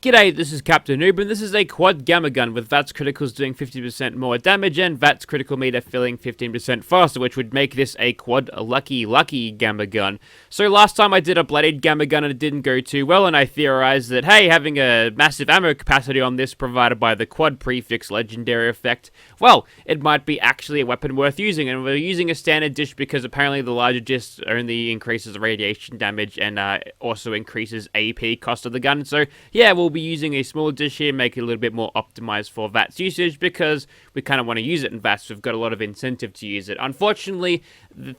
G'day, this is Captainoob, and this is a quad gamma gun with VATS criticals doing 50% more damage and VATS critical meter filling 15% faster, which would make this a quad lucky gamma gun. So last time I did a bloodied gamma gun and it didn't go too well, and I theorized that, hey, having a massive ammo capacity on this provided by the quad prefix legendary effect, well, it might be actually a weapon worth using, and we're using a standard dish because apparently the larger dish only increases the radiation damage and also increases AP cost of the gun. So yeah, we'll be using a small dish here, make it a little bit more optimized for VATS usage because we kind of want to use it in VATS. We've got a lot of incentive to use it. Unfortunately,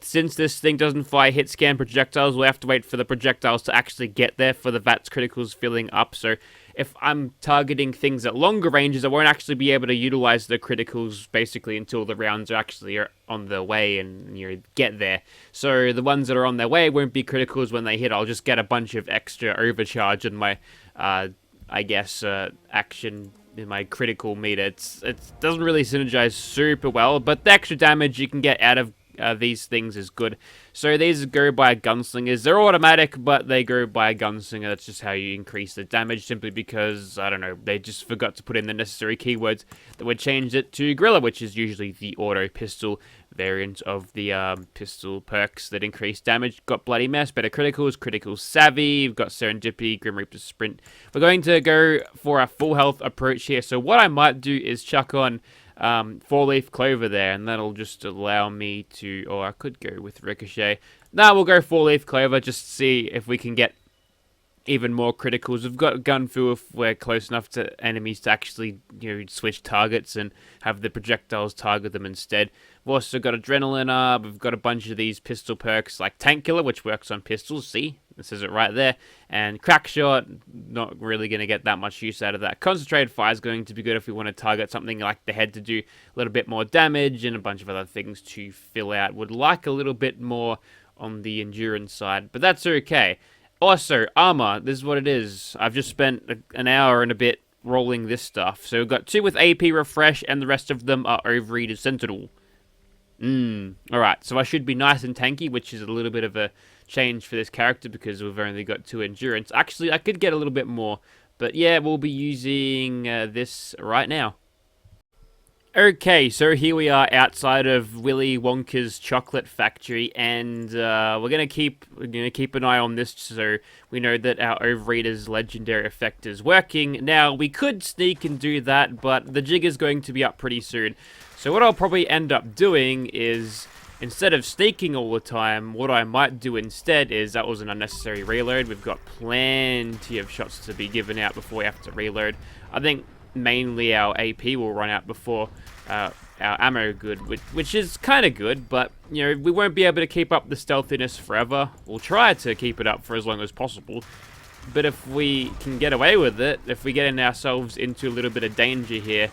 since this thing doesn't fire hit scan projectiles, we'll have to wait for the projectiles to actually get there for the VATS criticals filling up. So if I'm targeting things at longer ranges, I won't actually be able to utilize the criticals basically until the rounds are actually on their way and get there. So the ones that are on their way won't be criticals when they hit. I'll just get a bunch of extra overcharge in my action in my critical meter. It doesn't really synergize super well, but the extra damage you can get out of these things is good. So these go by gunslingers. They're automatic, but they go by a gunslinger. That's just how you increase the damage, simply because, I don't know, they just forgot to put in the necessary keywords that would change it to Gorilla, which is usually the auto pistol variant of the pistol perks that increase damage. Got Bloody Mess, better criticals, critical savvy, we've got Serendipity, Grim Reaper sprint. We're going to go for a full health approach here. So what I might do is chuck on 4-leaf clover there, and that'll just allow me to, or I could go with ricochet. Now we'll go 4-leaf clover just to see if we can get even more criticals. We've got gun fu if we're close enough to enemies to actually, switch targets and have the projectiles target them instead. We've also got adrenaline. We've got a bunch of these pistol perks like tank killer, which works on pistols. See, it says it right there. And crack shot, not really going to get that much use out of that. Concentrated fire is going to be good if we want to target something like the head to do a little bit more damage, and a bunch of other things to fill out. Would like a little bit more on the endurance side, but that's okay. Also, armor, this is what it is. I've just spent an hour and a bit rolling this stuff. So we've got 2 with AP refresh, and the rest of them are overeater sentinel. Alright, so I should be nice and tanky, which is a little bit of a change for this character because we've only got 2 endurance. Actually, I could get a little bit more, but yeah, we'll be using this right now. Okay, so here we are outside of Willy Wonka's chocolate factory, and we're gonna keep an eye on this so we know that our Overeater's legendary effect is working. Now we could sneak and do that, but the jig is going to be up pretty soon. So what I'll probably end up doing is, instead of sneaking all the time, what I might do instead is, that was an unnecessary reload. We've got plenty of shots to be given out before we have to reload. I think mainly our AP will run out before our ammo good, which is kind of good, but we won't be able to keep up the stealthiness forever. We'll try to keep it up for as long as possible, but if we can get away with it, if we get ourselves into a little bit of danger here,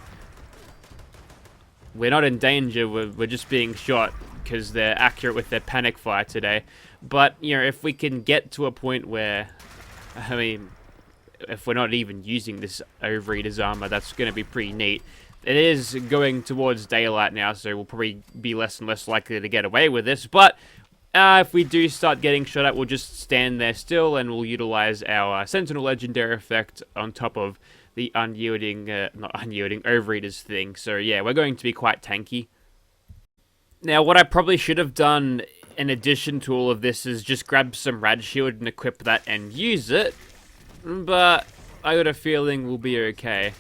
we're not in danger, we're just being shot because they're accurate with their panic fire today. But if we can get to a point where, I mean, if we're not even using this Overeater's armor, that's going to be pretty neat. It is going towards daylight now, so we'll probably be less and less likely to get away with this. But if we do start getting shot at, we'll just stand there still, and we'll utilize our Sentinel legendary effect on top of the unyielding, not unyielding, Overeater's thing. So yeah, we're going to be quite tanky. Now, what I probably should have done in addition to all of this is just grab some Rad Shield and equip that and use it. But I got a feeling we'll be okay.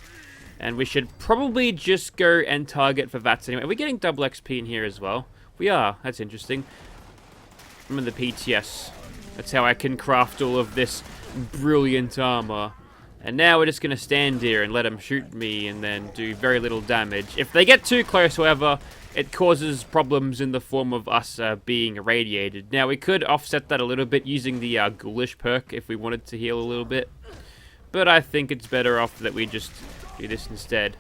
And we should probably just go and target for VATS anyway. Are we getting double XP in here as well? We are. That's interesting. I'm in the PTS. That's how I can craft all of this brilliant armor. And now we're just going to stand here and let them shoot me and then do very little damage. If they get too close, however, it causes problems in the form of us being irradiated. Now, we could offset that a little bit using the Ghoulish perk if we wanted to heal a little bit. But I think it's better off that we just do this instead.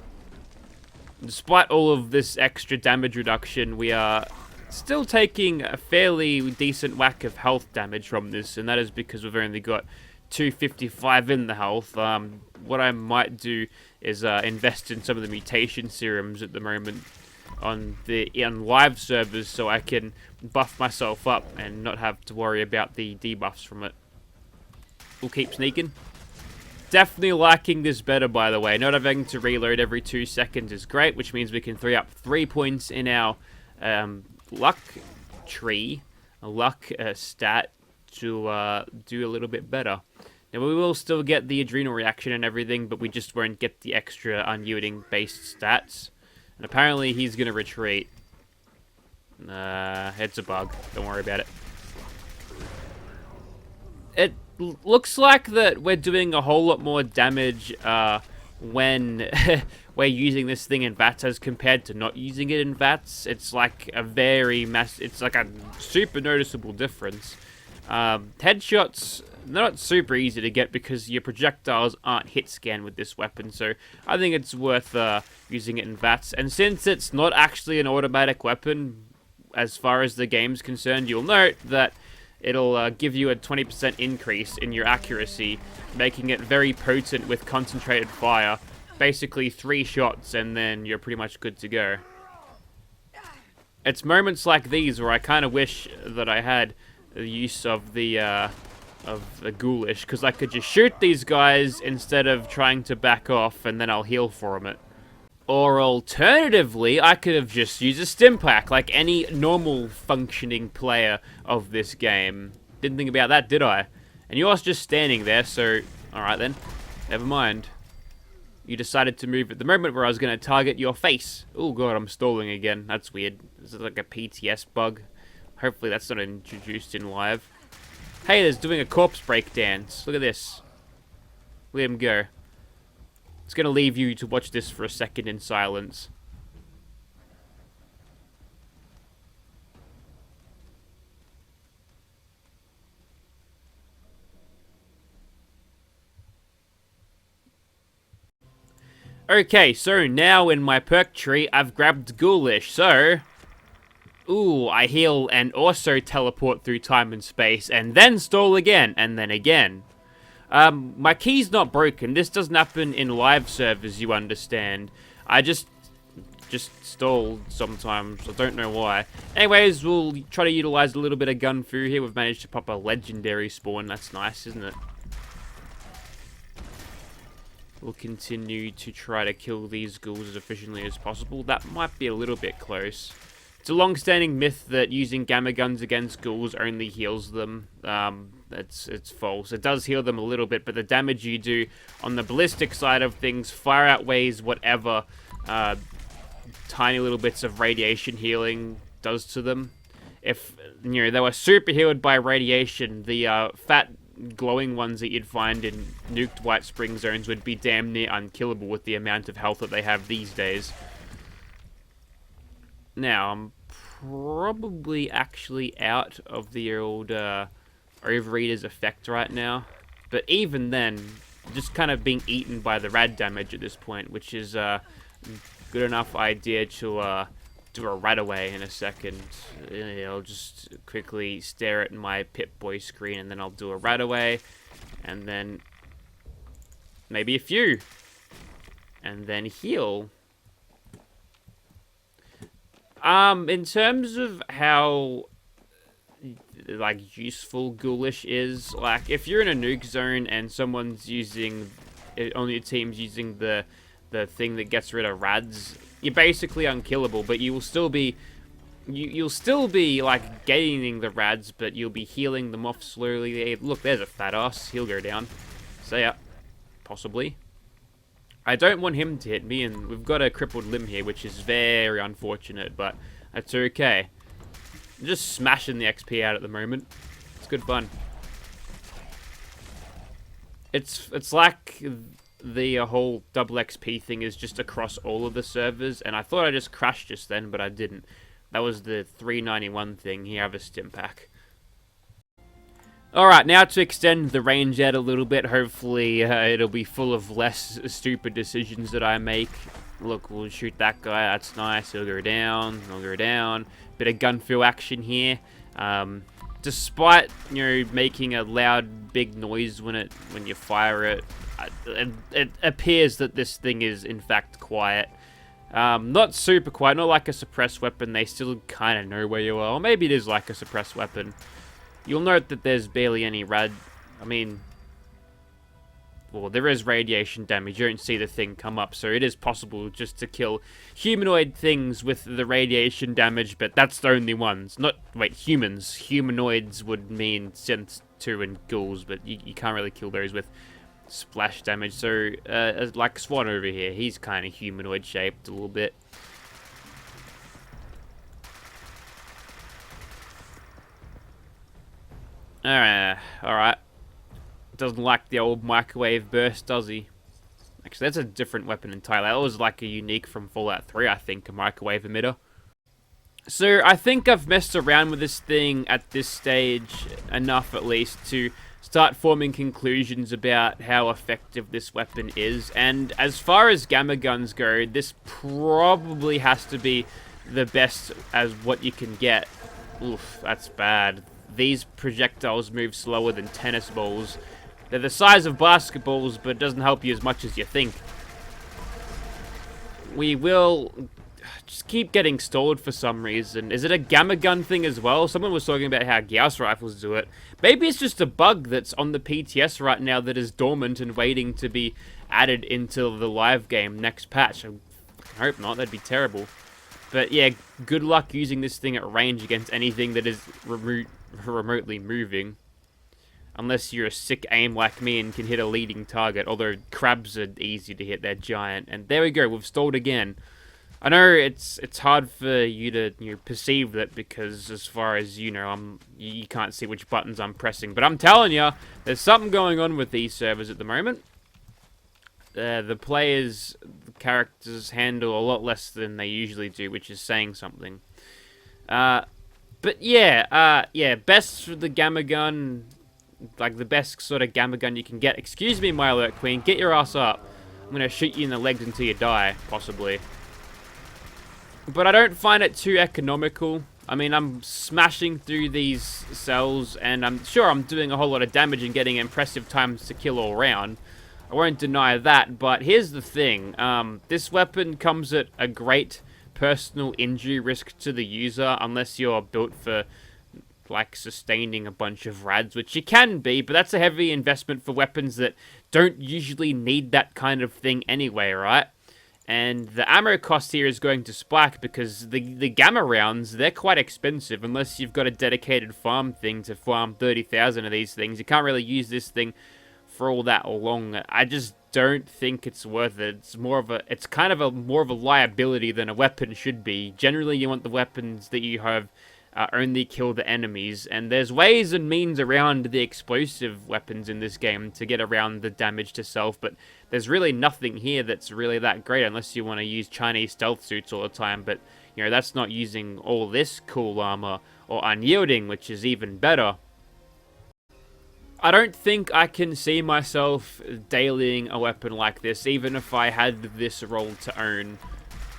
Despite all of this extra damage reduction, we are still taking a fairly decent whack of health damage from this, and that is because we've only got 255 in the health. What I might do is invest in some of the mutation serums at the moment on live servers so I can buff myself up and not have to worry about the debuffs from it. We'll keep sneaking. Definitely liking this better, by the way. Not having to reload every 2 seconds is great, which means we can free up 3 points in our luck tree, a luck stat, to do a little bit better. Now, we will still get the adrenal reaction and everything, but we just won't get the extra unyielding-based stats. And apparently he's going to retreat. It's a bug. Don't worry about it. It looks like that we're doing a whole lot more damage when we're using this thing in VATS as compared to not using it in VATS. It's like a it's like a super noticeable difference. Headshots, they're not super easy to get because your projectiles aren't hit scan with this weapon, so I think it's worth using it in VATS. And since it's not actually an automatic weapon, as far as the game's concerned, you'll note that it'll give you a 20% increase in your accuracy, making it very potent with concentrated fire. Basically 3 shots and then you're pretty much good to go. It's moments like these where I kind of wish that I had the use of the ghoulish, because I could just shoot these guys instead of trying to back off and then I'll heal from it. Or alternatively, I could have just used a stim pack like any normal functioning player of this game. Didn't think about that, did I? And you're just standing there, so alright then. Never mind. You decided to move at the moment where I was going to target your face. Oh god, I'm stalling again. That's weird. This is like a PTS bug. Hopefully that's not introduced in live. Hey, there's doing a corpse break dance. Look at this. Let him go. It's going to leave you to watch this for a second in silence. Okay, so now in my perk tree, I've grabbed Ghoulish, so... Ooh, I heal and also teleport through time and space, and then stall again, and then again. My key's not broken. This doesn't happen in live servers, you understand. I just stall sometimes. I don't know why. Anyways, we'll try to utilize a little bit of gun fu here. We've managed to pop a legendary spawn. That's nice, isn't it? We'll continue to try to kill these ghouls as efficiently as possible. That might be a little bit close. It's a long-standing myth that using gamma guns against ghouls only heals them. It's false. It does heal them a little bit, but the damage you do on the ballistic side of things far outweighs whatever tiny little bits of radiation healing does to them. If you know they were super healed by radiation, the fat glowing ones that you'd find in nuked White Spring zones would be damn near unkillable with the amount of health that they have these days. Now, I'm probably actually out of the old Overeater's effect right now. But even then, just kind of being eaten by the rad damage at this point, which is a good enough idea to do a rat away in a second. I'll just quickly stare at my Pip-Boy screen, and then I'll do a rat away, and then maybe a few, and then heal. In terms of how like useful Ghoulish is, like if you're in a nuke zone and someone's using on your team's using the thing that gets rid of rads, you're basically unkillable, but you will still be you'll still be like gaining the rads, but you'll be healing them off slowly. Hey, look, there's a fat ass. He'll go down. So yeah, possibly. I don't want him to hit me, and we've got a crippled limb here, which is very unfortunate, but that's okay. I'm just smashing the XP out at the moment. It's good fun. It's like the whole double XP thing is just across all of the servers, and I thought I just crashed just then, but I didn't. That was the 391 thing. Here, have a stim pack. Alright, now to extend the range out a little bit, hopefully it'll be full of less stupid decisions that I make. Look, we'll shoot that guy, that's nice, he'll go down, he'll go down. Bit of gun feel action here. Despite, you know, making a loud, big noise when you fire it, it appears that this thing is, in fact, quiet. Not super quiet, not like a suppressed weapon, they still kind of know where you are. Or maybe it is like a suppressed weapon. You'll note that there's barely any rad. I mean, well, there is radiation damage. You don't see the thing come up, so it is possible just to kill humanoid things with the radiation damage, but that's the only ones. Not, wait, humans. Humanoids would mean synths too and ghouls, but you can't really kill those with splash damage. So, like Swan over here, he's kind of humanoid shaped a little bit. Alright. Doesn't like the old microwave burst, does he? Actually, that's a different weapon entirely. That was like a unique from Fallout 3, I think, a microwave emitter. So, I think I've messed around with this thing at this stage enough, at least, to start forming conclusions about how effective this weapon is. And as far as gamma guns go, this probably has to be the best as what you can get. Oof, that's bad. These projectiles move slower than tennis balls. They're the size of basketballs, but it doesn't help you as much as you think. We will just keep getting stalled for some reason. Is it a gamma gun thing as well? Someone was talking about how Gauss rifles do it. Maybe it's just a bug that's on the PTS right now that is dormant and waiting to be added into the live game next patch. I hope not, that'd be terrible. But yeah, good luck using this thing at range against anything that is remotely moving. Unless you're a sick aim like me and can hit a leading target. Although crabs are easy to hit, they're giant. And there we go, we've stalled again. I know it's hard for you to perceive that because as far as you know, you can't see which buttons I'm pressing. But I'm telling you, there's something going on with these servers at the moment. The characters handle a lot less than they usually do, which is saying something. But yeah, best for the gamma gun, like the best sort of gamma gun you can get. Excuse me, my alert queen, get your ass up. I'm gonna shoot you in the legs until you die, possibly. But I don't find it too economical. I mean, I'm smashing through these cells, and I'm sure I'm doing a whole lot of damage and getting impressive times to kill all around. I won't deny that, but here's the thing. This weapon comes at a great personal injury risk to the user, unless you're built for, like, sustaining a bunch of rads, which you can be, but that's a heavy investment for weapons that don't usually need that kind of thing anyway, right? And the ammo cost here is going to spike because the gamma rounds, they're quite expensive unless you've got a dedicated farm thing to farm 30,000 of these things. You can't really use this thing for all that long. I just don't think it's worth it. It's kind of more of a liability than a weapon should be. Generally, you want the weapons that you have only kill the enemies, and there's ways and means around the explosive weapons in this game to get around the damage to self, but there's really nothing here that's really that great unless you want to use Chinese stealth suits all the time, but you know, that's not using all this cool armor, or unyielding, which is even better. I don't think I can see myself dailying a weapon like this, even if I had this role to own.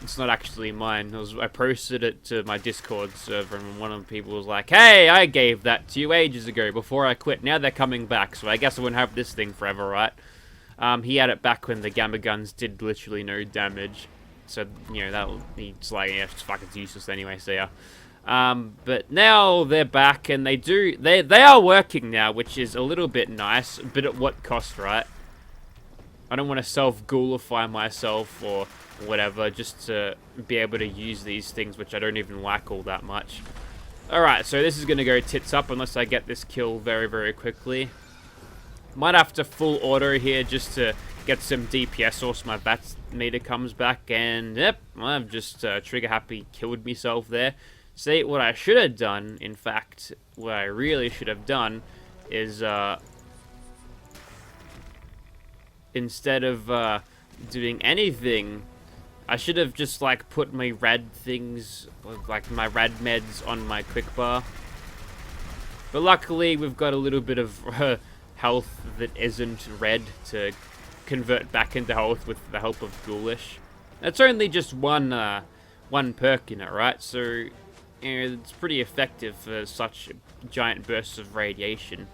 It's not actually mine. I posted it to my Discord server, and one of the people was like, "Hey, I gave that to you ages ago before I quit. Now they're coming back, so I guess I wouldn't have this thing forever, right?" He had it back when the gamma guns did literally no damage. So, you know, he's like, yeah, it's useless anyway, so yeah. But now they're back, and they are working now, which is a little bit nice, but at what cost, right? I don't want to self-ghoulify myself or whatever just to be able to use these things, which I don't even like all that much. Alright, so this is going to go tits up unless I get this kill very, very quickly. Might have to full auto here just to get some DPS or my bats meter comes back, and yep, I've just trigger happy killed myself there. See, what I should have done, in fact, what I really should have done is instead of doing anything, I should have just like put my rad things, like my rad meds on my quick bar. But luckily we've got a little bit of health that isn't red to convert back into health with the help of Ghoulish. It's only just one perk in it, right? So you know, it's pretty effective for such giant bursts of radiation.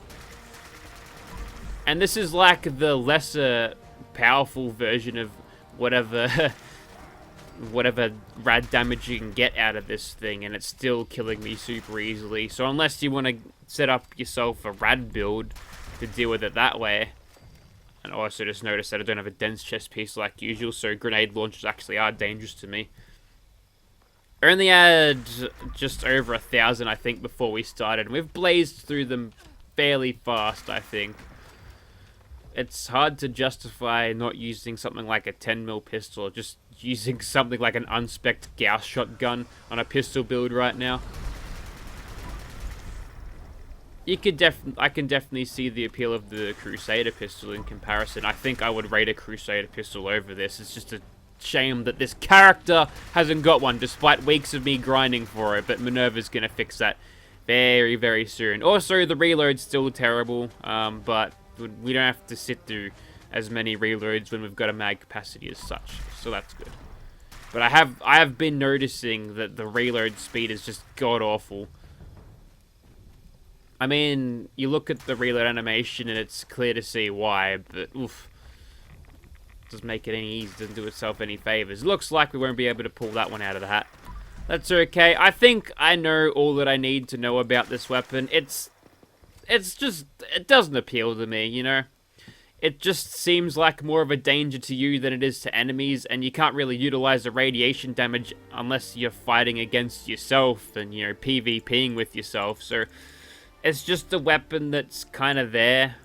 And this is like the lesser powerful version of whatever whatever rad damage you can get out of this thing, and it's still killing me super easily. So unless you want to set up yourself a rad build to deal with it that way, And also just noticed that I don't have a dense chest piece like usual, so grenade launchers actually are dangerous to me. I only had just over 1,000, I think, before we started, and we've blazed through them fairly fast, I think. It's hard to justify not using something like a 10mm pistol, or just using something like an unspec'd Gauss shotgun on a pistol build right now. I can definitely see the appeal of the Crusader pistol in comparison. I think I would rate a Crusader pistol over this. It's just a shame that this character hasn't got one, despite weeks of me grinding for it. But Minerva's gonna fix that very, very soon. Also, the reload's still terrible, but we don't have to sit through as many reloads when we've got a mag capacity as such. So that's good. But I have been noticing that the reload speed is just god awful. I mean, you look at the reload animation and it's clear to see why, but oof. Doesn't make it any easy, doesn't do itself any favors. Looks like we won't be able to pull that one out of the hat. That's okay. I think I know all that I need to know about this weapon. It's just, it doesn't appeal to me, you know? It just seems like more of a danger to you than it is to enemies, and you can't really utilize the radiation damage unless you're fighting against yourself and, you know, PvPing with yourself, so it's just a weapon that's kind of there.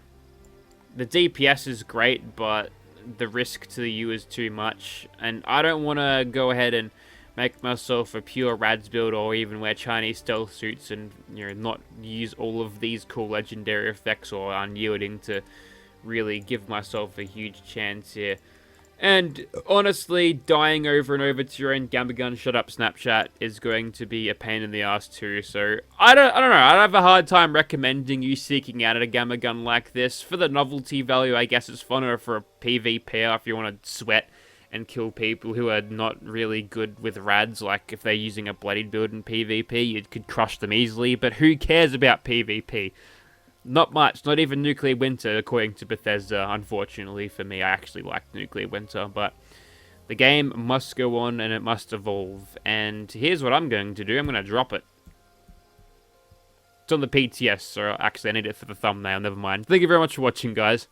The DPS is great, but the risk to you is too much, and I don't want to go ahead and make myself a pure Rads build or even wear Chinese stealth suits and, you know, not use all of these cool legendary effects or unyielding to really give myself a huge chance here. And honestly, dying over and over to your own Gamma Gun Shut Up Snapchat is going to be a pain in the ass too. So I don't know. I have a hard time recommending you seeking out a Gamma Gun like this. For the novelty value, I guess it's fun, or for a PvP, or if you want to sweat and kill people who are not really good with Rads. Like if they're using a bloodied build in PvP, you could crush them easily. But who cares about PvP? Not much, not even Nuclear Winter, according to Bethesda, unfortunately for me. I actually like Nuclear Winter, but the game must go on and it must evolve. And here's what I'm going to do. I'm going to drop it. It's on the PTS, so actually I need it for the thumbnail, never mind. Thank you very much for watching, guys.